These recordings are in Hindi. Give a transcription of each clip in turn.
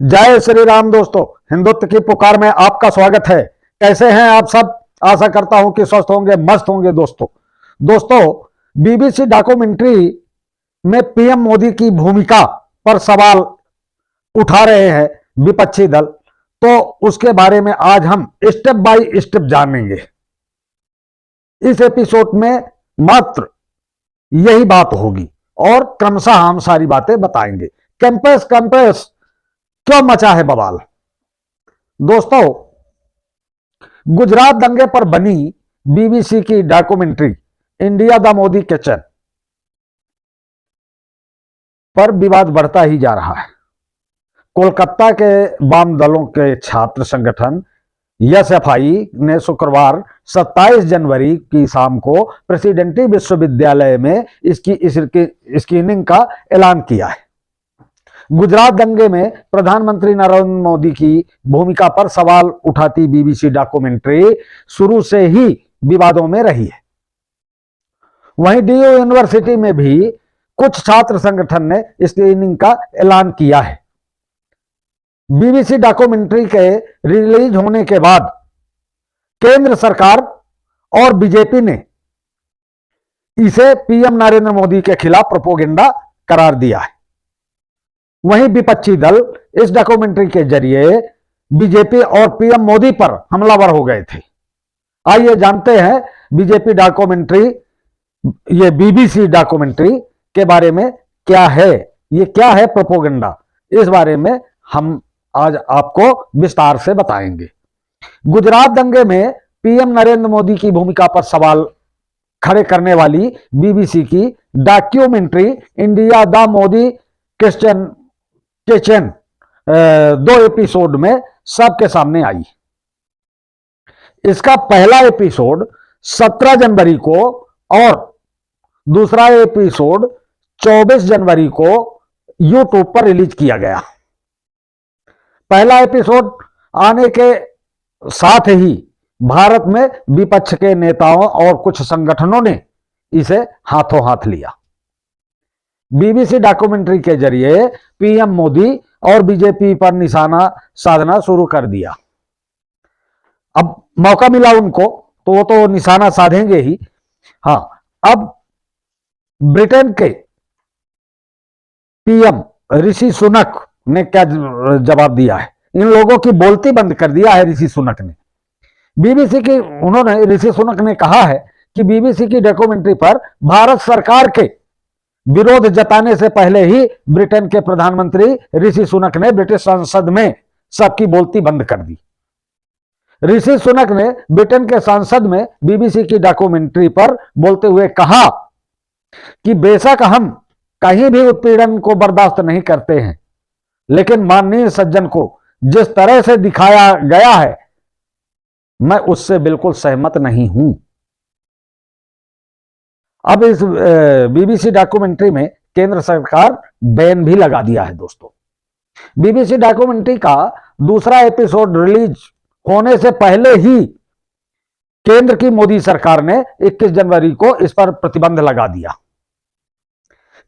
जय श्री राम दोस्तों, हिंदुत्व की पुकार में आपका स्वागत है। कैसे हैं आप सब? आशा करता हूं कि स्वस्थ होंगे, मस्त होंगे। दोस्तों बीबीसी डॉक्यूमेंट्री में पीएम मोदी की भूमिका पर सवाल उठा रहे हैं विपक्षी दल, तो उसके बारे में आज हम स्टेप बाय स्टेप जानेंगे। इस एपिसोड में मात्र यही बात होगी और क्रमशः हम सारी बातें बताएंगे। कैंपस क्यों मचा है बवाल? दोस्तों, गुजरात दंगे पर बनी बीबीसी की documentary India the Modi kitchen पर विवाद बढ़ता ही जा रहा है। कोलकाता के वाम दलों के छात्र संगठन एसएफआई ने शुक्रवार 27 जनवरी की शाम को प्रेसिडेंटी विश्वविद्यालय में इसकी स्क्रीनिंग का ऐलान किया है। गुजरात दंगे में प्रधानमंत्री नरेंद्र मोदी की भूमिका पर सवाल उठाती बीबीसी डॉक्यूमेंट्री शुरू से ही विवादों में रही है। वहीं डीयू यूनिवर्सिटी में भी कुछ छात्र संगठन ने स्क्रीनिंग का ऐलान किया है। बीबीसी डॉक्यूमेंट्री के रिलीज होने के बाद केंद्र सरकार और बीजेपी ने इसे पीएम नरेंद्र मोदी के खिलाफ प्रोपेगेंडा करार दिया है। वहीं विपक्षी दल इस डॉक्यूमेंट्री के जरिए बीजेपी और पीएम मोदी पर हमलावर हो गए थे। आइए जानते हैं बीजेपी डॉक्यूमेंट्री, ये बीबीसी डॉक्यूमेंट्री के बारे में क्या है, ये क्या है प्रोपेगेंडा। इस बारे में हम आज आपको विस्तार से बताएंगे। गुजरात दंगे में पीएम नरेंद्र मोदी की भूमिका पर सवाल खड़े करने वाली बीबीसी की documentary India the Modi kitchen 2 episode में सबके सामने आई। इसका पहला एपिसोड 17 जनवरी को और दूसरा एपिसोड 24 जनवरी को यूट्यूब पर रिलीज किया गया। पहला एपिसोड आने के साथ ही भारत में विपक्ष के नेताओं और कुछ संगठनों ने इसे हाथों हाथ लिया। बीबीसी डॉक्यूमेंट्री के जरिए पीएम मोदी और बीजेपी पर निशाना साधना शुरू कर दिया। अब मौका मिला उनको तो वो तो निशाना साधेंगे ही। हाँ, अब ब्रिटेन के पीएम ऋषि सुनक ने क्या जवाब दिया है? इन लोगों की बोलती बंद कर दिया है ऋषि सुनक ने। ऋषि सुनक ने कहा है कि बीबीसी की डॉक्यूमेंट्री पर भारत सरकार के विरोध जताने से पहले ही ब्रिटेन के प्रधानमंत्री ऋषि सुनक ने ब्रिटिश संसद में सबकी बोलती बंद कर दी। ऋषि सुनक ने ब्रिटेन के संसद में बीबीसी की डॉक्यूमेंट्री पर बोलते हुए कहा कि बेशक हम कहीं भी उत्पीड़न को बर्दाश्त नहीं करते हैं, लेकिन माननीय सज्जन को जिस तरह से दिखाया गया है मैं उससे बिल्कुल सहमत नहीं हूं। अब इस बीबीसी डॉक्यूमेंट्री में केंद्र सरकार बैन भी लगा दिया है। दोस्तों, बीबीसी डॉक्यूमेंट्री का दूसरा एपिसोड रिलीज होने से पहले ही केंद्र की मोदी सरकार ने 21 जनवरी को इस पर प्रतिबंध लगा दिया।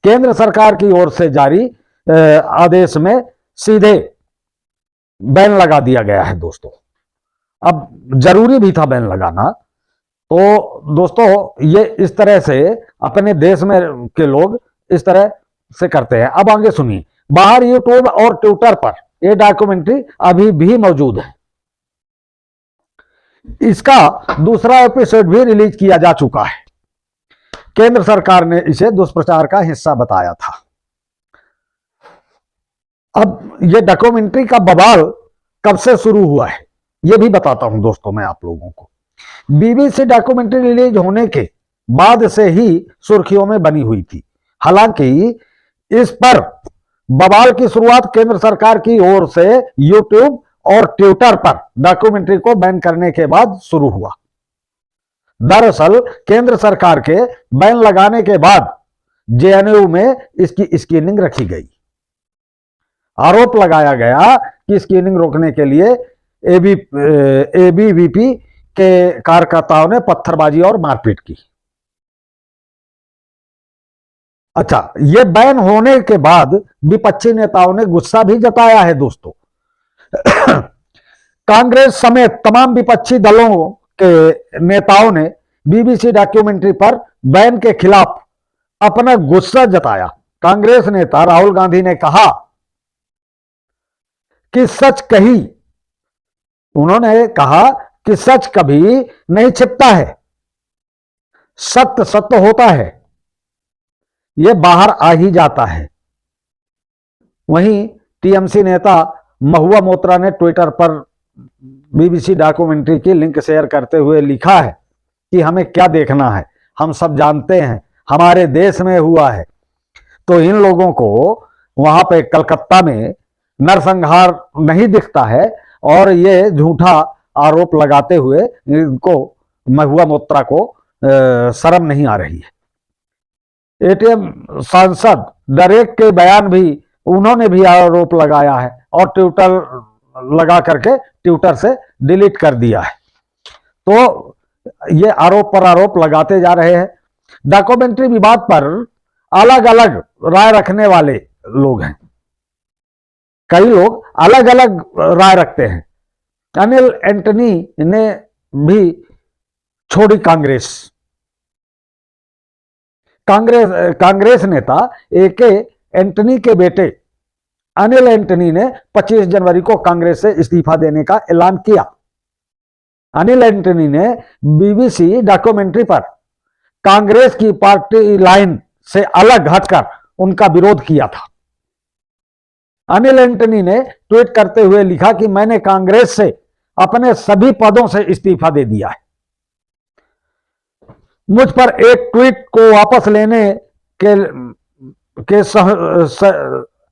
केंद्र सरकार की ओर से जारी आदेश में सीधे बैन लगा दिया गया है। दोस्तों, अब जरूरी भी था बैन लगाना। तो दोस्तों, ये इस तरह से अपने देश में के लोग इस तरह से करते हैं। अब आगे सुनिए। बाहर यूट्यूब और ट्विटर पर ये डॉक्यूमेंट्री अभी भी मौजूद है। इसका दूसरा एपिसोड भी रिलीज किया जा चुका है। केंद्र सरकार ने इसे दुष्प्रचार का हिस्सा बताया था। अब ये डॉक्यूमेंट्री का बवाल कब से शुरू हुआ है ये भी बताता हूं दोस्तों मैं आप लोगों को। बीबीसी डॉक्यूमेंट्री रिलीज होने के बाद से ही सुर्खियों में बनी हुई थी। हालांकि इस पर बवाल की शुरुआत केंद्र सरकार की ओर से यूट्यूब और ट्विटर पर डॉक्यूमेंट्री को बैन करने के बाद शुरू हुआ। दरअसल केंद्र सरकार के बैन लगाने के बाद जेएनयू में इसकी स्क्रीनिंग रखी गई। आरोप लगाया गया कि स्क्रीनिंग रोकने के लिए एबीवीपी के कार्यकर्ताओं ने पत्थरबाजी और मारपीट की। अच्छा, ये बैन होने के बाद विपक्षी नेताओं ने गुस्सा भी जताया है दोस्तों। कांग्रेस समेत तमाम विपक्षी दलों के नेताओं ने बीबीसी डॉक्यूमेंट्री पर बैन के खिलाफ अपना गुस्सा जताया। कांग्रेस नेता राहुल गांधी ने कहा कि सच कही, उन्होंने कहा कि सच कभी नहीं छिपता है, सत्य सत्य होता है, यह बाहर आ ही जाता है। वहीं टीएमसी नेता महुआ मोत्रा ने ट्विटर पर बीबीसी डॉक्यूमेंट्री की लिंक शेयर करते हुए लिखा है कि हमें क्या देखना है, हम सब जानते हैं, हमारे देश में हुआ है। तो इन लोगों को वहां पे कलकत्ता में नरसंहार नहीं दिखता है और ये झूठा आरोप लगाते हुए इनको महुआ मोत्रा को शर्म नहीं आ रही है। एटीएम सांसद डरेक के बयान भी उन्होंने भी आरोप लगाया है और ट्विटर लगा करके ट्विटर से डिलीट कर दिया है। तो ये आरोप पर आरोप लगाते जा रहे हैं। डॉक्यूमेंट्री विवाद पर अलग अलग राय रखने वाले लोग हैं, कई लोग अलग अलग राय रखते हैं। अनिल एंटनी ने भी छोड़ी कांग्रेस। कांग्रेस नेता एके एंटनी के बेटे अनिल एंटनी ने 25 जनवरी को कांग्रेस से इस्तीफा देने का ऐलान किया। अनिल एंटनी ने बीबीसी डॉक्यूमेंट्री पर कांग्रेस की पार्टी लाइन से अलग हटकर उनका विरोध किया था। अनिल एंटनी ने ट्वीट करते हुए लिखा कि मैंने कांग्रेस से अपने सभी पदों से इस्तीफा दे दिया है। मुझ पर एक ट्वीट को वापस लेने के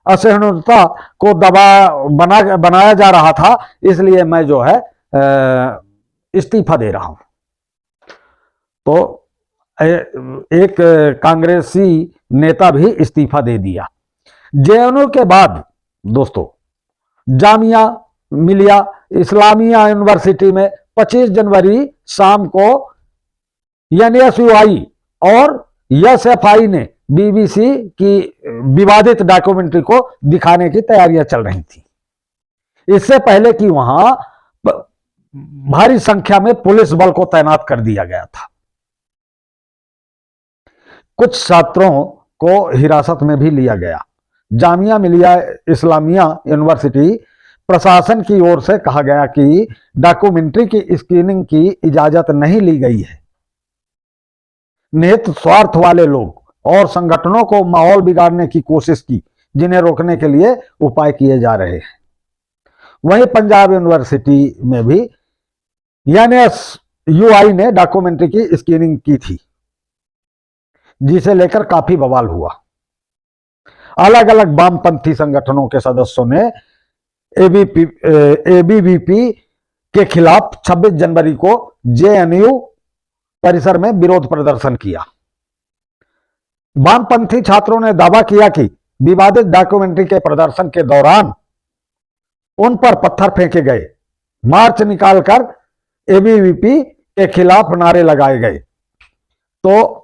असहिष्णुता को बनाया जा रहा था, इसलिए मैं जो है इस्तीफा दे रहा हूं। तो एक कांग्रेसी नेता भी इस्तीफा दे दिया। जेएनयू के बाद दोस्तों जामिया मिलिया इस्लामिया यूनिवर्सिटी में 25 जनवरी शाम को एनएसयूआई और एसएफआई ने बीबीसी की विवादित डॉक्यूमेंट्री को दिखाने की तैयारियां चल रही थी। इससे पहले कि वहां भारी संख्या में पुलिस बल को तैनात कर दिया गया था। कुछ छात्रों को हिरासत में भी लिया गया। जामिया मिलिया इस्लामिया यूनिवर्सिटी प्रशासन की ओर से कहा गया कि डॉक्यूमेंट्री की स्क्रीनिंग की इजाजत नहीं ली गई है। निहित स्वार्थ वाले लोग और संगठनों को माहौल बिगाड़ने की कोशिश की, जिन्हें रोकने के लिए उपाय किए जा रहे हैं। वहीं पंजाब यूनिवर्सिटी में भी एनएसयूआई ने डॉक्यूमेंट्री की स्क्रीनिंग की थी, जिसे लेकर काफी बवाल हुआ। अलग अलग वामपंथी संगठनों के सदस्यों ने एबीवीपी के खिलाफ 26 जनवरी को जेएनयू परिसर में विरोध प्रदर्शन किया। वामपंथी छात्रों ने दावा किया कि विवादित डॉक्यूमेंट्री के प्रदर्शन के दौरान उन पर पत्थर फेंके गए, मार्च निकालकर एबीवीपी के खिलाफ नारे लगाए गए। तो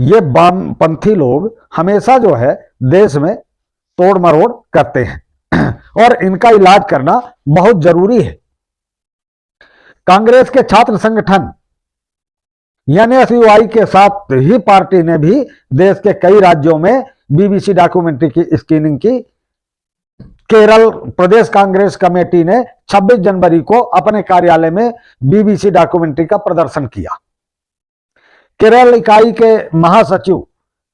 ये वामपंथी लोग हमेशा जो है देश में तोड़ मरोड़ करते हैं और इनका इलाज करना बहुत जरूरी है। कांग्रेस के छात्र संगठन एनएसयूआई के साथ ही पार्टी ने भी देश के कई राज्यों में बीबीसी डॉक्यूमेंट्री की स्क्रीनिंग की। केरल प्रदेश कांग्रेस कमेटी ने 26 जनवरी को अपने कार्यालय में बीबीसी डॉक्यूमेंट्री का प्रदर्शन किया। केरल इकाई के महासचिव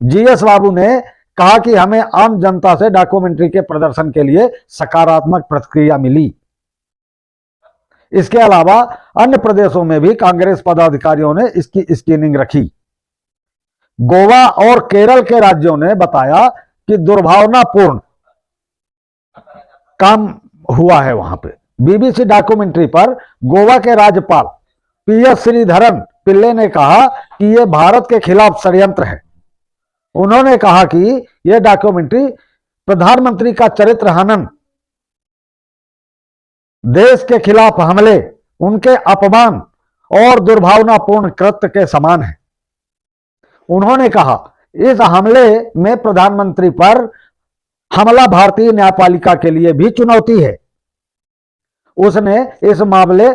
जीएस बाबू ने कहा कि हमें आम जनता से डॉक्यूमेंट्री के प्रदर्शन के लिए सकारात्मक प्रतिक्रिया मिली। इसके अलावा अन्य प्रदेशों में भी कांग्रेस पदाधिकारियों ने इसकी स्क्रीनिंग रखी। गोवा और केरल के राज्यों ने बताया कि दुर्भावनापूर्ण काम हुआ है वहां पे। बीबीसी डॉक्यूमेंट्री पर गोवा के राज्यपाल पीएस श्रीधरन पिल्ले ने कहा कि यह भारत के खिलाफ षड्यंत्र है। उन्होंने कहा कि यह डॉक्यूमेंट्री प्रधानमंत्री का चरित्र हनन, देश के खिलाफ हमले, उनके अपमान और दुर्भावनापूर्ण कृत्य के समान है। उन्होंने कहा इस हमले में प्रधानमंत्री पर हमला भारतीय न्यायपालिका के लिए भी चुनौती है। उसने इस मामले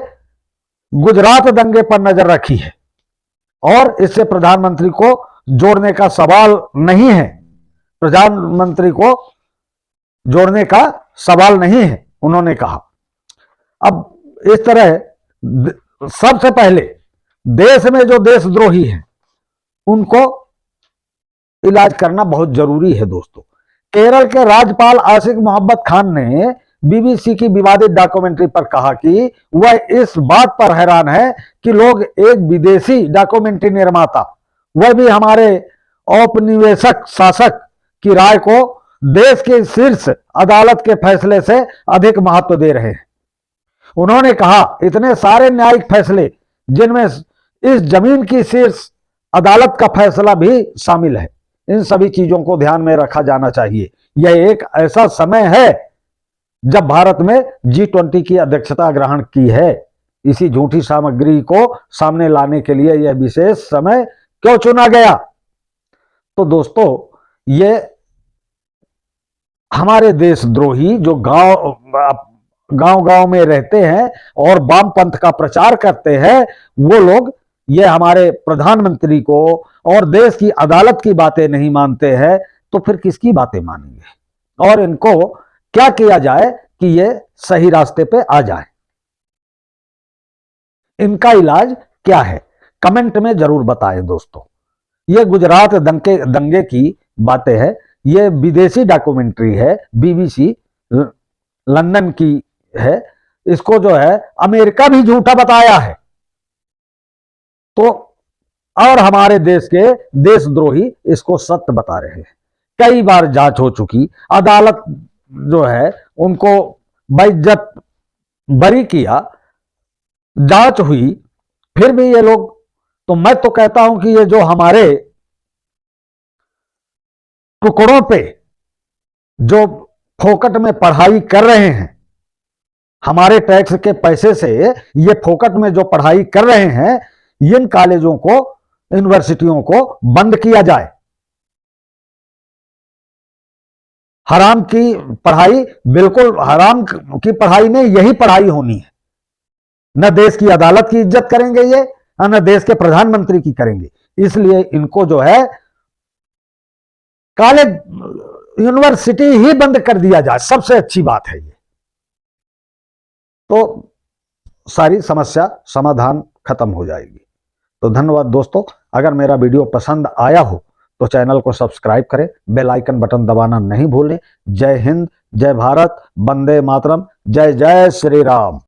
गुजरात दंगे पर नजर रखी है और इससे प्रधानमंत्री को जोड़ने का सवाल नहीं है। प्रधानमंत्री को जोड़ने का सवाल नहीं है, उन्होंने कहा। अब इस तरह सबसे पहले देश में जो देशद्रोही हैं उनको इलाज करना बहुत जरूरी है दोस्तों। केरल के राज्यपाल आसिफ मोहम्मद खान ने बीबीसी की विवादित डॉक्यूमेंट्री पर कहा कि वह इस बात पर हैरान है कि लोग एक विदेशी डॉक्यूमेंट्री निर्माता, वह भी हमारे औपनिवेशिक शासक की राय को देश की शीर्ष अदालत के फैसले से अधिक महत्व दे रहे हैं। उन्होंने कहा, इतने सारे न्यायिक फैसले जिनमें इस जमीन की शीर्ष अदालत का फैसला भी शामिल है, इन सभी चीजों को ध्यान में रखा जाना चाहिए। यह एक ऐसा समय है जब भारत में G20 की अध्यक्षता ग्रहण की है। इसी झूठी सामग्री को सामने लाने के लिए यह विशेष समय क्यों चुना गया? तो दोस्तों, ये हमारे देशद्रोही जो गांव में रहते हैं और वामपंथ का प्रचार करते हैं, वो लोग ये हमारे प्रधानमंत्री को और देश की अदालत की बातें नहीं मानते हैं, तो फिर किसकी बातें मानेंगे? और इनको क्या किया जाए कि ये सही रास्ते पे आ जाए? इनका इलाज क्या है? कमेंट में जरूर बताएं दोस्तों। ये गुजरात दंगे की बातें हैं, ये विदेशी डॉक्यूमेंट्री है, बीबीसी लंदन की है। इसको जो है अमेरिका भी झूठा बताया है, तो और हमारे देश के देशद्रोही इसको सत्य बता रहे हैं। कई बार जांच हो चुकी, अदालत जो है उनको बेइज्जत बरी किया, जांच हुई, फिर भी ये लोग, तो मैं तो कहता हूं कि ये जो हमारे टुकड़ों पे जो फोकट में पढ़ाई कर रहे हैं, हमारे टैक्स के पैसे से ये फोकट में जो पढ़ाई कर रहे हैं, इन कॉलेजों को, यूनिवर्सिटियों को बंद किया जाए। हराम की पढ़ाई, बिल्कुल हराम की पढ़ाई में यही पढ़ाई होनी है। न देश की अदालत की इज्जत करेंगे ये, न देश के प्रधानमंत्री की करेंगे। इसलिए इनको जो है कॉलेज, यूनिवर्सिटी ही बंद कर दिया जाए, सबसे अच्छी बात है ये। तो सारी समस्या समाधान खत्म हो जाएगी। तो धन्यवाद दोस्तों। अगर मेरा वीडियो पसंद आया हो तो चैनल को सब्सक्राइब करें, बेल आइकन बटन दबाना नहीं भूलें। जय हिंद, जय भारत, वंदे मातरम, जय जय श्री राम।